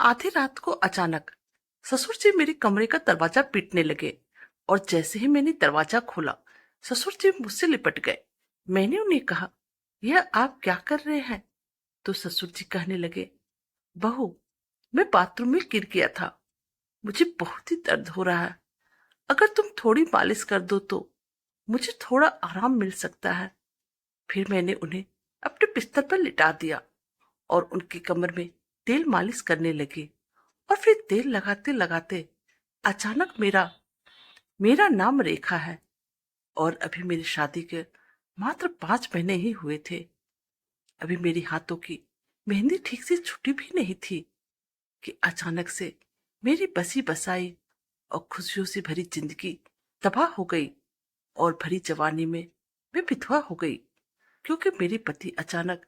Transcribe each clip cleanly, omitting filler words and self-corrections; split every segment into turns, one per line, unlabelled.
आधी रात को अचानक ससुर जी मेरे कमरे का दरवाजा पीटने लगे और जैसे ही मैंने दरवाजा खोला ससुर जी मुझसे लिपट गए। मैंने उन्हें कहा, यह आप क्या कर रहे हैं? तो ससुर जी कहने लगे, बहू, मैं बाथरूम में गिर गया था, मुझे बहुत ही दर्द हो रहा है, अगर तुम थोड़ी मालिश कर दो तो मुझे थोड़ा आराम मिल सकता है। फिर मैंने उन्हें अपने बिस्तर पर लिटा दिया और उनकी कमर में तेल मालिश करने लगी और फिर तेल लगाते लगाते अचानक मेरा मेरा नाम रेखा है और अभी मेरी शादी के मात्र 5 महीने ही हुए थे। अभी मेरी हाथों की मेहंदी ठीक से छुटी भी नहीं थी कि अचानक से मेरी बसी बसाई और खुशियों से भरी जिंदगी तबाह हो गई और भरी जवानी में मैं विधवा हो गई क्योंकि मेरे पति अचानक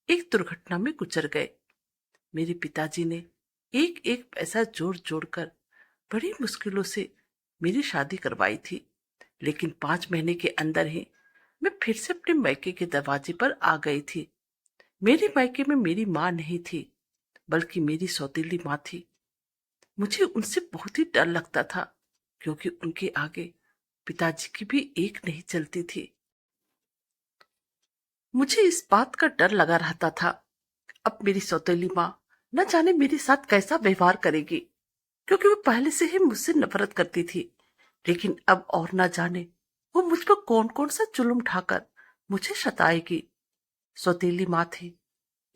एक दुर्घटना में गुजर गए। मेरे पिताजी ने एक एक पैसा जोड़ जोड़ कर बड़ी मुश्किलों से मेरी शादी करवाई थी, लेकिन 5 महीने के अंदर ही मैं फिर से अपने मायके के दरवाजे पर आ गई थी। मेरे मायके में मेरी माँ नहीं थी, बल्कि मेरी सौतेली माँ थी। मुझे उनसे बहुत ही डर लगता था क्योंकि उनके आगे पिताजी की भी एक नहीं चलती थी। मुझे इस बात का डर लगा रहता था, अब मेरी सौतेली माँ न जाने मेरे साथ कैसा व्यवहार करेगी, क्योंकि वो पहले से ही मुझसे नफरत करती थी। लेकिन अब और न जाने वो मुझ पर कौन कौन सा जुल्म ढाकर मुझे सताएगी। सौतेली माँ थी,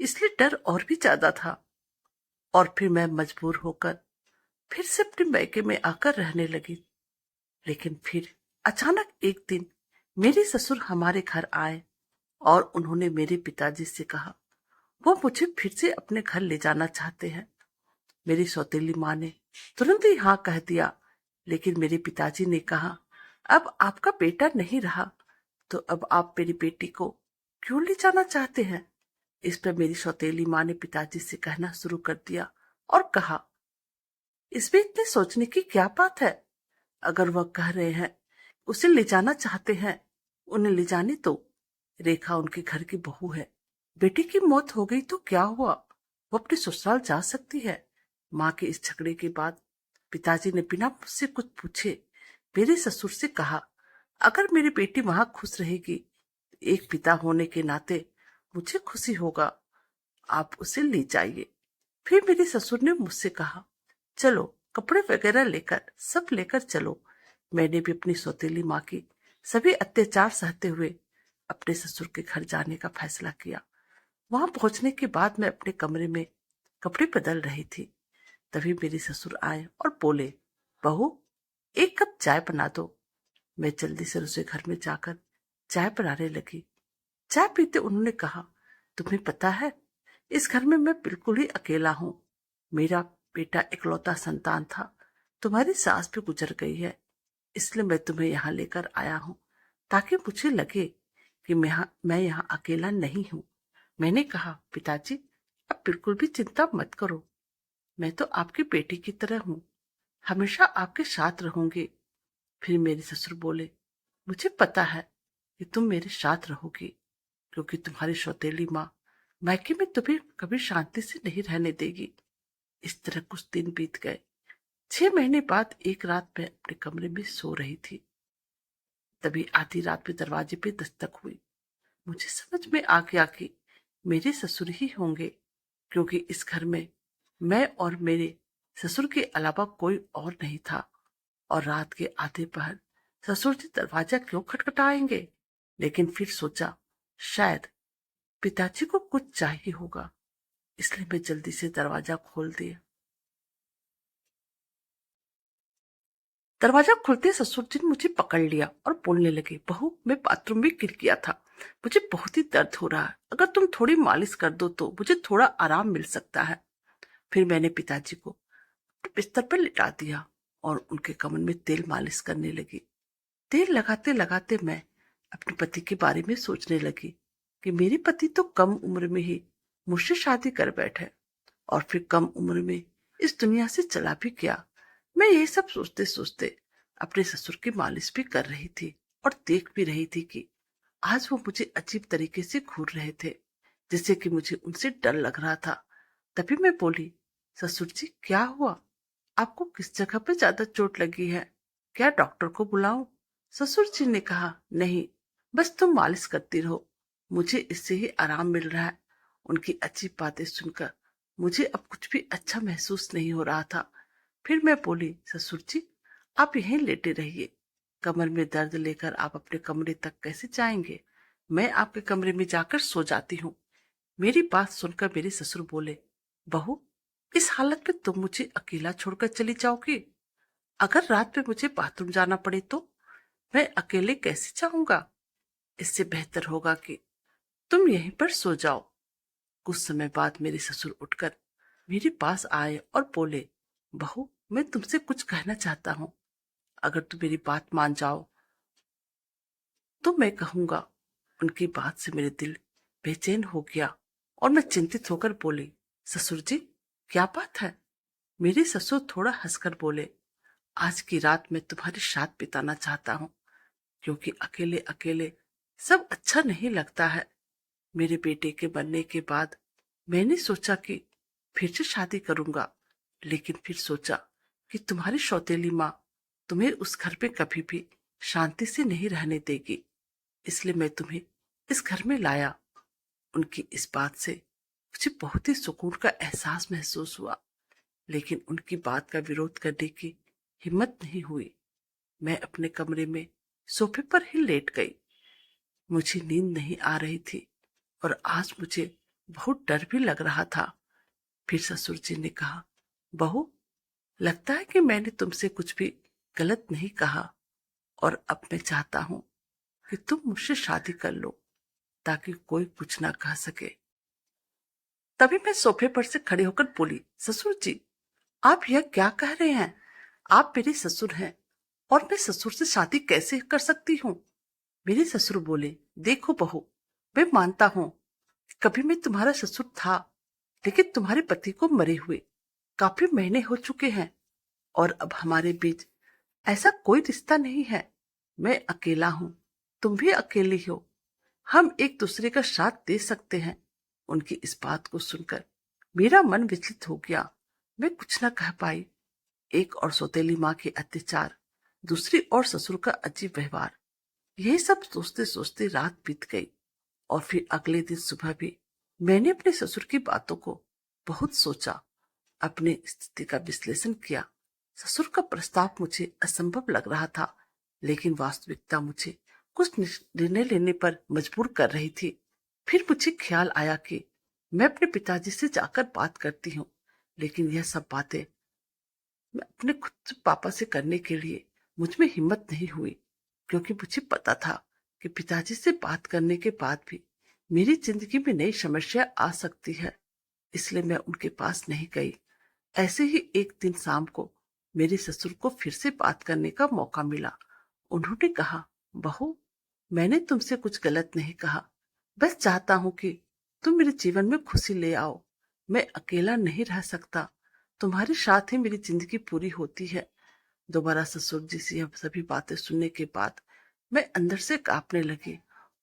इसलिए डर और भी ज्यादा था। और फिर मैं मजबूर होकर फिर से अपने मायके में आकर रहने लगी। लेकिन फिर अचानक एक दिन मेरे ससुर हमारे घर आए और उन्होंने मेरे पिताजी से कहा वो मुझे फिर से अपने घर ले जाना चाहते हैं। मेरी सौतेली माँ ने तुरंत ही हाँ कह दिया, लेकिन मेरे पिताजी ने कहा, अब आपका बेटा नहीं रहा तो अब आप मेरी बेटी को क्यों ले जाना चाहते हैं? इस पर मेरी सौतेली माँ ने पिताजी से कहना शुरू कर दिया और कहा, इसमें इतने सोचने की क्या बात है? अगर वह कह रहे हैं उसे ले जाना चाहते हैं, उन्हें ले जाने तो। रेखा उनके घर की बहू है, बेटी की मौत हो गई तो क्या हुआ, वो अपने ससुराल जा सकती है। माँ के इस झगड़े के बाद पिताजी ने बिना मुझसे कुछ पूछे मेरे ससुर से कहा, अगर मेरी बेटी वहां खुश रहेगी, एक पिता होने के नाते मुझे खुशी होगा, आप उसे ले जाइए। फिर मेरे ससुर ने मुझसे कहा, चलो कपड़े वगैरह लेकर सब लेकर चलो। मैंने भी अपनी सौतेली माँ की सभी अत्याचार सहते हुए अपने ससुर के घर जाने का फैसला किया। वहां पहुंचने के बाद मैं अपने कमरे में कपड़े बदल रही थी, तभी मेरे ससुर आए और बोले, बहू, एक कप चाय बना दो। मैं जल्दी से रसोई घर में जाकर चाय बनाने लगी। चाय पीते उन्होंने कहा, तुम्हें पता है, इस घर में मैं बिल्कुल ही अकेला हूँ। मेरा बेटा इकलौता संतान था, तुम्हारी सास भी गुजर गई है, इसलिए मैं तुम्हें यहाँ लेकर आया हूँ ताकि मुझे लगे कि मैं यहाँ अकेला नहीं हूँ। मैंने कहा, पिताजी, अब बिल्कुल भी चिंता मत करो, मैं तो आपकी बेटी की तरह हूँ, हमेशा आपके साथ रहूंगी। फिर मेरे ससुर बोले, मुझे पता है कि तुम मेरे साथ रहोगी, क्योंकि तुम्हारी सौतेली माँ मायके में तुम्हें कभी शांति से नहीं रहने देगी। इस तरह कुछ दिन बीत गए। 6 महीने बाद एक रात मैं अपने कमरे में सो रही थी, तभी आधी रात में दरवाजे पे दस्तक हुई। मुझे समझ में आ गया कि मेरे ससुर ही होंगे, क्योंकि इस घर में मैं और मेरे ससुर के अलावा कोई और नहीं था। और रात के आधे पहर ससुर जी दरवाजा क्यों खटखटाएंगे? लेकिन फिर सोचा, शायद पिताजी को कुछ चाहिए होगा, इसलिए मैं जल्दी से दरवाजा खोल दिया। दरवाजा खुलते ससुर जी ने मुझे पकड़ लिया और बोलने लगे, बहू, मैं बाथरूम में गिर गया था, मुझे बहुत ही दर्द हो रहा है, अगर तुम थोड़ी मालिश कर दो तो मुझे थोड़ा आराम मिल सकता है। फिर मैंने पिताजी को बिस्तर पर लिटा दिया और उनके कमर में तेल मालिश करने लगी। तेल लगाते लगाते मैं अपने पति के बारे में सोचने लगी कि मेरे पति तो कम उम्र में ही मुझसे शादी कर बैठे और फिर कम उम्र में इस दुनिया से चला भी गया। मैं ये सब सोचते सोचते अपने ससुर की मालिश भी कर रही थी और देख भी रही थी कि आज वो मुझे अजीब तरीके से घूर रहे थे, जिससे कि मुझे उनसे डर लग रहा था। तभी मैं बोली, ससुर जी, क्या हुआ? आपको किस जगह पे ज्यादा चोट लगी है? क्या डॉक्टर को बुलाऊं? ससुर जी ने कहा, नहीं, बस तुम मालिश करती रहो, मुझे इससे ही आराम मिल रहा है। उनकी अच्छी बातें सुनकर मुझे अब कुछ भी अच्छा महसूस नहीं हो रहा था। फिर मैं बोली, ससुर जी, आप यहीं लेटे रहिए। कमर में दर्द लेकर आप अपने कमरे तक कैसे जाएंगे? मैं आपके कमरे में जाकर सो जाती हूँ। मेरी बात सुनकर मेरे ससुर बोले, बहू, इस हालत में तुम मुझे अकेला छोड़कर चली जाओगी? अगर रात में मुझे बाथरूम जाना पड़े तो मैं अकेले कैसे जाऊंगा? इससे बेहतर होगा कि तुम यहीं पर सो जाओ। कुछ समय बाद मेरे ससुर उठकर मेरे पास आए और बोले, बहू, मैं तुमसे कुछ कहना चाहता हूँ। अगर तुम मेरी बात मान जाओ तो मैं कहूंगा। उनकी बात से मेरे दिल बेचैन हो गया और मैं चिंतित होकर बोली, ससुर जी, क्या बात है? मेरे ससुर थोड़ा हंसकर बोले, आज की रात मैं तुम्हारे साथ बिताना चाहता हूँ, क्योंकि अकेले अकेले सब अच्छा नहीं लगता है। मेरे बेटे के बनने के बाद मैंने सोचा कि फिर से शादी करूंगा, लेकिन फिर सोचा कि तुम्हारी सौतेली माँ तुम्हें उस घर पे कभी भी शांति से नहीं रहने देगी, इसलिए मैं तुम्हें इस घर में लाया। उनकी इस बात से मुझे बहुत ही सुकून का एहसास महसूस हुआ, लेकिन उनकी बात का विरोध करने की हिम्मत नहीं हुई। मैं अपने कमरे में सोफे पर ही लेट गई। मुझे नींद नहीं आ रही थी और आज मुझे बहुत डर भी लग रहा था। फिर ससुर जी ने कहा, बहू, लगता है कि मैंने तुमसे कुछ भी गलत नहीं कहा और अब मैं चाहता हूं कि तुम मुझसे शादी कर लो, ताकि कोई कुछ ना कह सके। तभी मैं सोफे पर से खड़े होकर बोली, ससुर जी, आप यह क्या कह रहे हैं? आप मेरे ससुर हैं और मैं ससुर से शादी कैसे कर सकती हूँ? मेरे ससुर बोले, देखो बहू, मैं मानता हूँ कि कभी मैं तुम्हारा ससुर था, लेकिन तुम्हारे पति को मरे हुए काफी महीने हो चुके हैं और अब हमारे बीच ऐसा कोई रिश्ता नहीं है। मैं अकेला हूँ, तुम भी अकेली हो, हम एक दूसरे का साथ दे सकते हैं। उनकी इस बात को सुनकर मेरा मन विचलित हो गया। मैं कुछ न कह पाई। एक और सौतेली माँ के अत्याचार, दूसरी ओर ससुर का अजीब व्यवहार, यही सब सोचते सोचते रात बीत गई और फिर अगले दिन सुबह भी मैंने अपने ससुर की बातों को बहुत सोचा, अपनी स्थिति का विश्लेषण किया। ससुर का प्रस्ताव मुझे असंभव लग रहा था, लेकिन वास्तविकता मुझे कुछ निर्णय लेने पर मजबूर कर रही थी। फिर मुझे ख्याल आया कि मैं अपने पिताजी से जाकर बात करती हूँ, लेकिन यह सब बातें मैं अपने खुद पापा से करने के लिए मुझ में हिम्मत नहीं हुई, क्योंकि मुझे पता था कि पिताजी से बात करने के बाद भी मेरी जिंदगी में नई समस्या आ सकती है। इसलिए मैं उनके पास नहीं गई। ऐसे ही एक दिन शाम को मेरे ससुर को फिर से बात करने का मौका मिला। उन्होंने कहा, बहू, मैंने तुमसे कुछ गलत नहीं कहा, बस चाहता हूं कि तुम मेरे जीवन में खुशी ले आओ। मैं अकेला नहीं रह सकता, तुम्हारे साथ ही मेरी जिंदगी पूरी होती है। दोबारा ससुर जी से यह सभी बातें सुनने के बाद मैं अंदर से कांपने लगी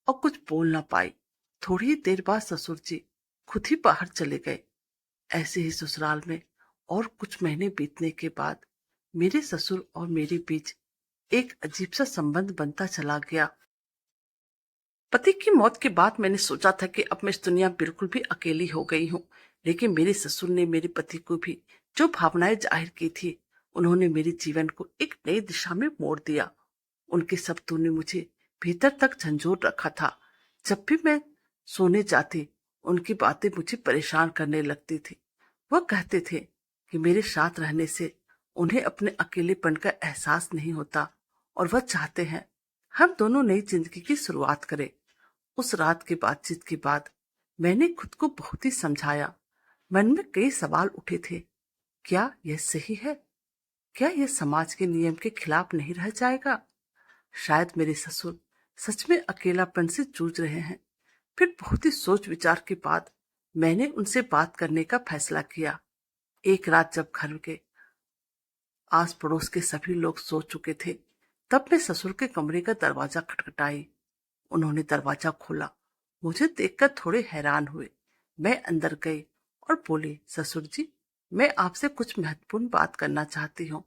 और कुछ बोल ना पाई। थोड़ी ही देर बाद ससुर जी खुद ही बाहर चले गए। ऐसे ही ससुराल में और कुछ महीने बीतने के बाद मेरे ससुर और मेरे बीच एक अजीब सा संबंध बनता चला गया। पति की मौत के बाद मैंने सोचा था कि अब मैं इस दुनिया बिल्कुल भी अकेली हो गई हूँ, लेकिन मेरे ससुर ने मेरे पति को भी जो भावनाएं जाहिर की थी, उन्होंने मेरे जीवन को एक नई दिशा में मोड़ दिया। उनके शब्दों ने मुझे भीतर तक झंझोर रखा था। जब भी मैं सोने जाती, उनकी बातें मुझे परेशान करने लगती थी। वह कहते थे कि मेरे साथ रहने से उन्हें अपने अकेलेपन का एहसास नहीं होता और वह चाहते हैं हम दोनों नई जिंदगी की शुरुआत करें। उस रात की बातचीत के बाद मैंने खुद को बहुत ही समझाया। मन में कई सवाल उठे थे। क्या यह सही है? क्या यह समाज के नियम के खिलाफ नहीं रह जाएगा? शायद मेरे ससुर सच में अकेलापन से जूझ रहे हैं। फिर बहुत ही सोच विचार के बाद मैंने उनसे बात करने का फैसला किया। एक रात जब घर के आस पड़ोस के सभी लोग सो चुके थे, तब मैं ससुर के कमरे का दरवाजा खटखटाई। उन्होंने दरवाजा खोला। मुझे देखकर थोड़े हैरान हुए। मैं अंदर गई और बोली, ससुर जी, मैं आपसे कुछ महत्वपूर्ण बात करना चाहती हूँ।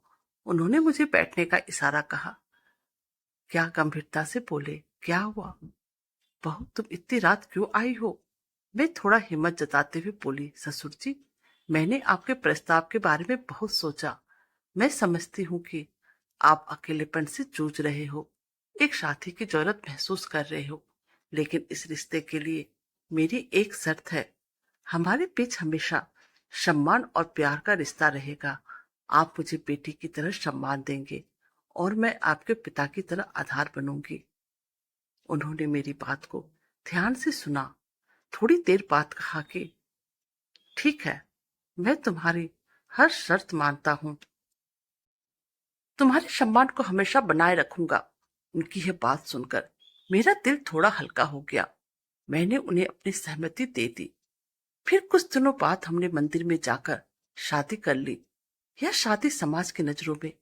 उन्होंने मुझे बैठने का इशारा कहा। क्या गंभीरता से बोले, क्या हुआ बहू, तुम इतनी रात क्यों आई हो? मैं थोड़ा हिम्मत जताते हुए बोली, ससुर जी, मैंने आपके प्रस्ताव के बारे में बहुत सोचा। मैं समझती हूँ कि आप अकेलेपन से जूझ रहे हो, एक साथी की जरूरत महसूस कर रहे हो, लेकिन इस रिश्ते के लिए मेरी एक शर्त है। हमारे बीच हमेशा सम्मान और प्यार का रिश्ता रहेगा। आप मुझे बेटी की तरह सम्मान देंगे और मैं आपके पिता की तरह आधार बनूंगी। उन्होंने मेरी बात को ध्यान से सुना, थोड़ी देर बाद कहा कि ठीक है, मैं तुम्हारी हर शर्त मानता हूँ, तुम्हारे सम्मान को हमेशा बनाए रखूंगा। उनकी यह बात सुनकर मेरा दिल थोड़ा हल्का हो गया। मैंने उन्हें अपनी सहमति दे दी। फिर कुछ दिनों बाद हमने मंदिर में जाकर शादी कर ली। यह शादी समाज की नजरों में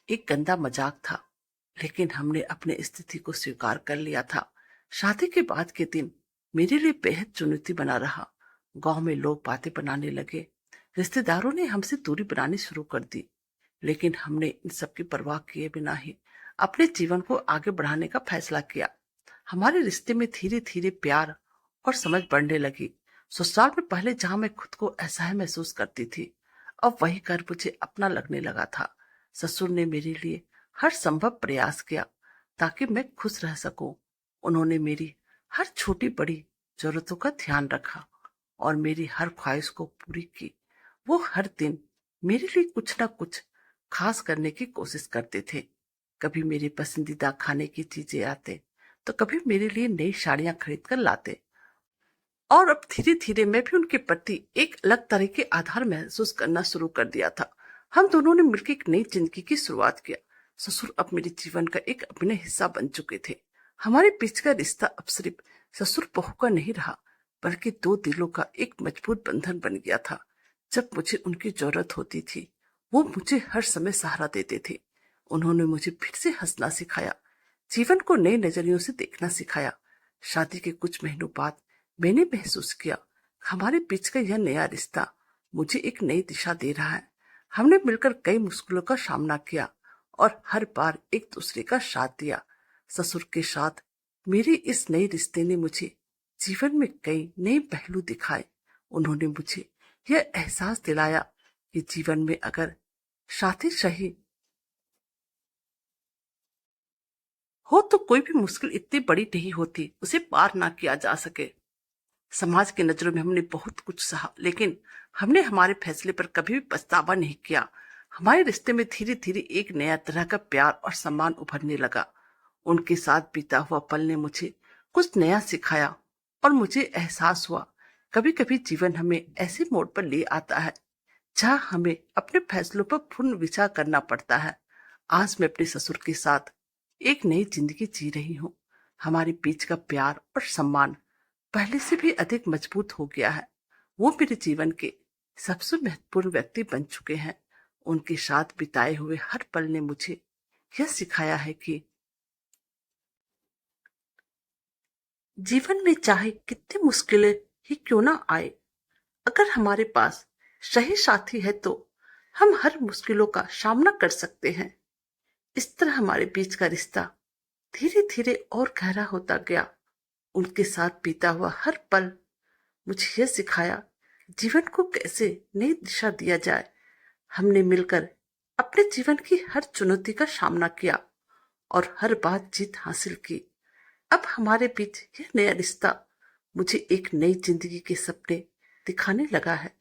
एक गंदा मजाक था, लेकिन हमने अपने स्थिति को स्वीकार कर लिया था। शादी के बाद के दिन मेरे लिए बेहद चुनौती बना रहा। गांव में लोग बातें बनाने लगे, रिश्तेदारों ने हमसे दूरी बनानी शुरू कर दी, लेकिन हमने इन सब की परवाह किए बिना ही अपने जीवन को आगे बढ़ाने का फैसला किया। हमारे रिश्ते में धीरे धीरे प्यार और समझ बढ़ने लगी। ससुराल में पहले जहां मैं खुद को असहाय महसूस करती थी, अब वही घर मुझे अपना लगने लगा था। ससुर ने मेरे लिए हर संभव प्रयास किया ताकि मैं खुश रह सकूं। उन्होंने मेरी हर छोटी बड़ी जरूरतों का ध्यान रखा और मेरी हर ख्वाहिश को पूरी की। वो हर दिन मेरे लिए कुछ ना कुछ खास करने की कोशिश करते थे। कभी मेरी पसंदीदा खाने की चीजें आते, तो कभी मेरे लिए नई साड़ियां खरीद कर लाते। और अब धीरे धीरे मैं भी उनके प्रति एक अलग तरह के आधार महसूस करना शुरू कर दिया था। हम दोनों ने मिलकर एक नई जिंदगी की शुरुआत किया। ससुर अब मेरे जीवन का एक अभिन्न हिस्सा बन चुके थे। हमारे बीच का रिश्ता अब सिर्फ ससुर बहू का नहीं रहा, बल्कि दो दिलों का एक मजबूत बंधन बन गया था। जब मुझे उनकी जरूरत होती थी, वो मुझे हर समय सहारा देते थे। उन्होंने मुझे फिर से हंसना सिखाया, जीवन को नए नजरियों से देखना सिखाया। शादी के कुछ महीनों बाद मैंने महसूस किया, हमारे बीच का यह नया रिश्ता मुझे एक नई दिशा दे रहा है। हमने मिलकर कई मुश्किलों का सामना किया और हर बार एक दूसरे का साथ दिया। ससुर के साथ मेरे इस नए रिश्ते ने मुझे जीवन में कई नए पहलू दिखाए। उन्होंने मुझे यह एहसास दिलाया कि जीवन में अगर साथी सही हो तो कोई भी मुश्किल इतनी बड़ी नहीं होती उसे पार ना किया जा सके। समाज की नजरों में हमने बहुत कुछ सहा, लेकिन हमने हमारे फैसले पर कभी भी पछतावा नहीं किया। हमारे रिश्ते में धीरे धीरे एक नया तरह का प्यार और सम्मान उभरने लगा। उनके साथ बीता हुआ पल ने मुझे कुछ नया सिखाया और मुझे एहसास हुआ, कभी कभी जीवन हमें ऐसे मोड़ पर ले आता है जहां हमें अपने फैसलों पर पूर्ण विचार करना पड़ता है। आज मैं अपने ससुर के साथ एक नई जिंदगी जी रही हूँ। हमारे बीच का प्यार और सम्मान पहले से भी अधिक मजबूत हो गया है। वो मेरे जीवन के सबसे महत्वपूर्ण व्यक्ति बन चुके हैं। उनके साथ बिताए हुए हर पल ने मुझे यह सिखाया है कि जीवन में चाहे कितनी मुश्किलें ही क्यों ना आए, अगर हमारे पास सही साथी है तो हम हर मुश्किलों का सामना कर सकते हैं। इस तरह हमारे बीच का रिश्ता धीरे धीरे और गहरा होता गया। उनके साथ बीता हुआ हर पल मुझे यह सिखाया कि जीवन को कैसे नई दिशा दिया जाए। हमने मिलकर अपने जीवन की हर चुनौती का सामना किया और हर बात जीत हासिल की। अब हमारे बीच यह नया रिश्ता मुझे एक नई जिंदगी के सपने दिखाने लगा है।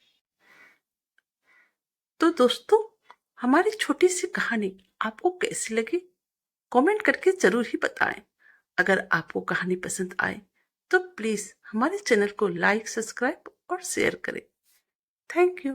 तो दोस्तों, हमारी छोटी सी कहानी आपको कैसी लगी? कमेंट करके जरूर ही बताएं। अगर आपको कहानी पसंद आए तो प्लीज हमारे चैनल को लाइक, सब्सक्राइब और शेयर करें। Thank you.